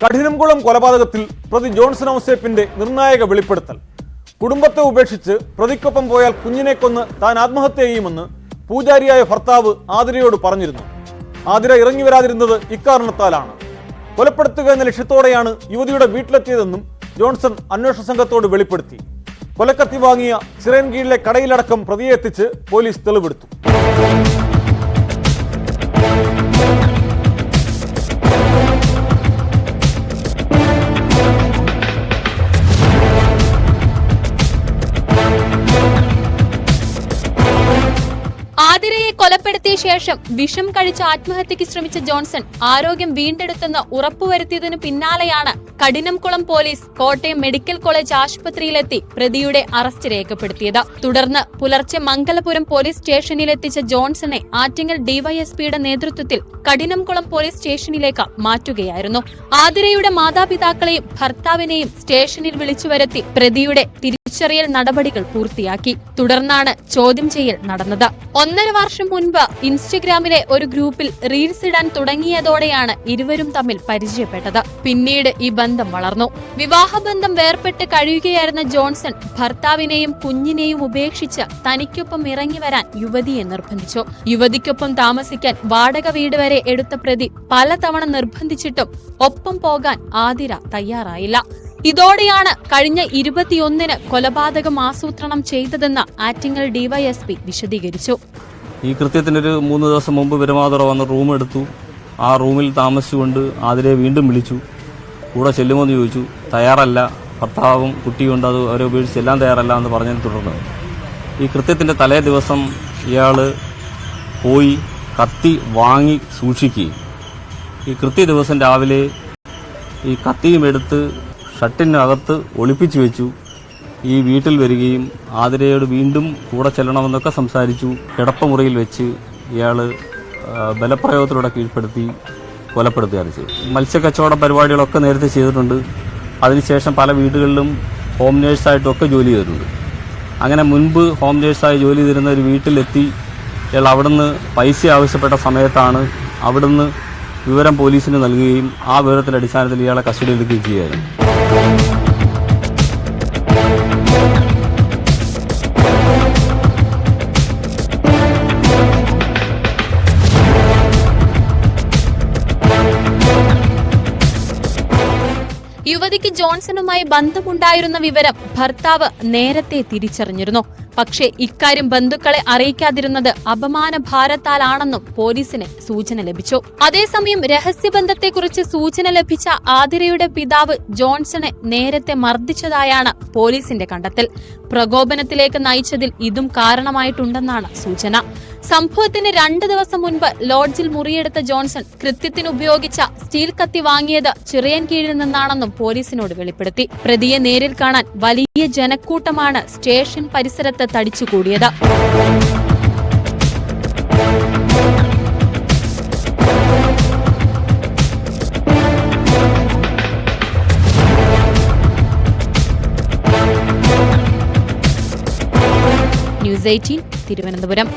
കഠിനംകുളം കൊലപാതകത്തിൽ പ്രതി ജോൺസൺ ഔസേപ്പിന്റെ നിർണായക വെളിപ്പെടുത്തൽ. കുടുംബത്തെ ഉപേക്ഷിച്ച് പ്രതിക്കൊപ്പം പോയാൽ കുഞ്ഞിനെ കൊന്ന് താൻ ആത്മഹത്യ ചെയ്യുമെന്ന് പൂജാരിയായ ഭർത്താവ് ആതിരയോട് പറഞ്ഞിരുന്നു. ആതിര ഇറങ്ങി വരാതിരുന്നത് ഇക്കാരണത്താലാണ്. കൊലപ്പെടുത്തുക എന്ന ലക്ഷ്യത്തോടെയാണ് യുവതിയുടെ വീട്ടിലെത്തിയതെന്നും ജോൺസൺ അന്വേഷണ സംഘത്തോട് വെളിപ്പെടുത്തി. കൊലക്കത്തി വാങ്ങിയ ചിറയൻകീഴിലെ കടയിലടക്കം പ്രതിയെ എത്തിച്ച് പോലീസ് തെളിവെടുത്തു. ആതിരയെ കൊലപ്പെടുത്തിയ ശേഷം വിഷം കഴിച്ച് ആത്മഹത്യക്ക് ശ്രമിച്ച ജോൺസൺ ആരോഗ്യം വീണ്ടെടുത്തെന്ന് ഉറപ്പുവരുത്തിയതിനു പിന്നാലെയാണ് Kadinamkulam police Kottayam medical college ആശുപത്രിയിലെത്തി പ്രതിയുടെ അറസ്റ്റ് രേഖപ്പെടുത്തിയത്. തുടർന്ന് പുലർച്ചെ മംഗലപുരം പോലീസ് സ്റ്റേഷനിലെത്തിച്ച ജോൺസണെ ആറ്റിങ്ങൽ ഡിവൈഎസ്പിയുടെ നേതൃത്വത്തിൽ കഠിനംകുളം പോലീസ് സ്റ്റേഷനിലേക്ക് മാറ്റുകയായിരുന്നു. ആതിരയുടെ മാതാപിതാക്കളെയും ഭർത്താവിനെയും സ്റ്റേഷനിൽ വിളിച്ചുവരുത്തി പ്രതിയുടെ തിരിച്ചറിയൽ നടപടികൾ പൂർത്തിയാക്കി. തുടർന്നാണ് ചോദ്യം ചെയ്യൽ നടന്നത്. 1.5 വർഷം മുൻപ് ഇൻസ്റ്റഗ്രാമിലെ ഒരു ഗ്രൂപ്പിൽ റീൽസ് ഇടാൻ തുടങ്ങിയതോടെയാണ് ഇരുവരും തമ്മിൽ പരിചയപ്പെട്ടത്. പിന്നീട് ഈ ബന്ധം വളർന്നു. വിവാഹബന്ധം വേർപെട്ട് കഴിയുകയായിരുന്ന ജോൺസൺ ഭർത്താവിനെയും കുഞ്ഞിനെയും ഉപേക്ഷിച്ച് തനിക്കൊപ്പം ഇറങ്ങി വരാൻ യുവതിയെ നിർബന്ധിച്ചു. യുവതിക്കൊപ്പം താമസിക്കാൻ വാടക വീട് വരെ എടുത്ത പ്രതി പലതവണ നിർബന്ധിച്ചിട്ടും ഒപ്പം പോകാൻ ആതിര തയ്യാറായില്ല. ഇതോടെയാണ് കഴിഞ്ഞ 21-ന് കൊലപാതകം ആസൂത്രണം ചെയ്തതെന്ന് ആറ്റിങ്ങൽ ഡിവൈഎസ്പി വിശദീകരിച്ചു. ഈ കൃത്യത്തിനൊരു 3 ദിവസം മുമ്പ് വിരമാതുറ വന്ന് റൂം എടുത്തു. ആ റൂമിൽ താമസിച്ചുകൊണ്ട് ആതിരയെ വീണ്ടും വിളിച്ചു. കൂടെ ചെല്ലുമെന്ന് ചോദിച്ചു. തയ്യാറല്ല, ഭർത്താവും കുട്ടിയുണ്ട്, അത് അവരെ ഉപേക്ഷിച്ച് ചെല്ലാൻ തയ്യാറല്ല എന്ന് പറഞ്ഞതിനെ തുടർന്ന് ഈ കൃത്യത്തിൻ്റെ തലേ ദിവസം ഇയാൾ പോയി കത്തി വാങ്ങി സൂക്ഷിക്കുകയും ഈ കൃത്യ ദിവസം രാവിലെ ഈ കത്തിയും എടുത്ത് ഷട്ടിനകത്ത് ഒളിപ്പിച്ചു വെച്ചു. ഈ വീട്ടിൽ വരികയും ആതിരയോട് വീണ്ടും കൂടെ ചെല്ലണമെന്നൊക്കെ സംസാരിച്ചു. കിടപ്പമുറിയിൽ വെച്ച് ഇയാൾ ബലപ്രയോഗത്തിലൂടെ കീഴ്പ്പെടുത്തി കൊലപ്പെടുത്തുകയാണ് ചെയ്തത്. മത്സ്യക്കച്ചവട പരിപാടികളൊക്കെ നേരത്തെ ചെയ്തിട്ടുണ്ട്. അതിനുശേഷം പല വീടുകളിലും ഹോം നേഴ്സായിട്ടും ഒക്കെ ജോലി ചെയ്തിട്ടുണ്ട്. അങ്ങനെ മുൻപ് ഹോം നേഴ്സായി ജോലി ചെയ്തിരുന്ന ഒരു വീട്ടിലെത്തി ഇയാൾ അവിടുന്ന് പൈസ ആവശ്യപ്പെട്ട സമയത്താണ് അവിടുന്ന് വിവരം പോലീസിന് നൽകുകയും ആ വിവരത്തിന്റെ അടിസ്ഥാനത്തിൽ ഇയാളെ കസ്റ്റഡിയിലെടുക്കുകയും ചെയ്യുകയായിരുന്നു. യുവതിക്ക് ജോൺസണുമായി ബന്ധമുണ്ടായിരുന്ന വിവരം ഭർത്താവ് നേരത്തെ തിരിച്ചറിഞ്ഞിരുന്നു. പക്ഷേ ഇക്കാര്യം ബന്ധുക്കളെ അറിയിക്കാതിരുന്നത് അപമാന ഭാരത്താലാണെന്നും പോലീസിന് സൂചന ലഭിച്ചു. അതേസമയം രഹസ്യബന്ധത്തെക്കുറിച്ച് സൂചന ലഭിച്ച ആതിരയുടെ പിതാവ് ജോൺസണെ നേരത്തെ മർദ്ദിച്ചതായാണ് പോലീസിന്റെ കണ്ടെത്തൽ. പ്രകോപനത്തിലേക്ക് നയിച്ചതിൽ ഇതും കാരണമായിട്ടുണ്ടെന്നാണ് സൂചന. സംഭവത്തിന് 2 ദിവസം മുൻപ് ലോഡ്ജിൽ മുറിയെടുത്ത ജോൺസൺ കൃത്യത്തിന് ഉപയോഗിച്ച സ്റ്റീൽ കത്തി വാങ്ങിയത് ചിറയൻകീഴിൽ നിന്നാണെന്നും പോലീസിനോട് വെളിപ്പെടുത്തി. പ്രതിയെ നേരിൽ കാണാൻ വലിയ ജനക്കൂട്ടമാണ് സ്റ്റേഷൻ പരിസരത്ത് തടിച്ചുകൂടിയത്. ന്യൂസ് 18 തിരുവനന്തപുരം.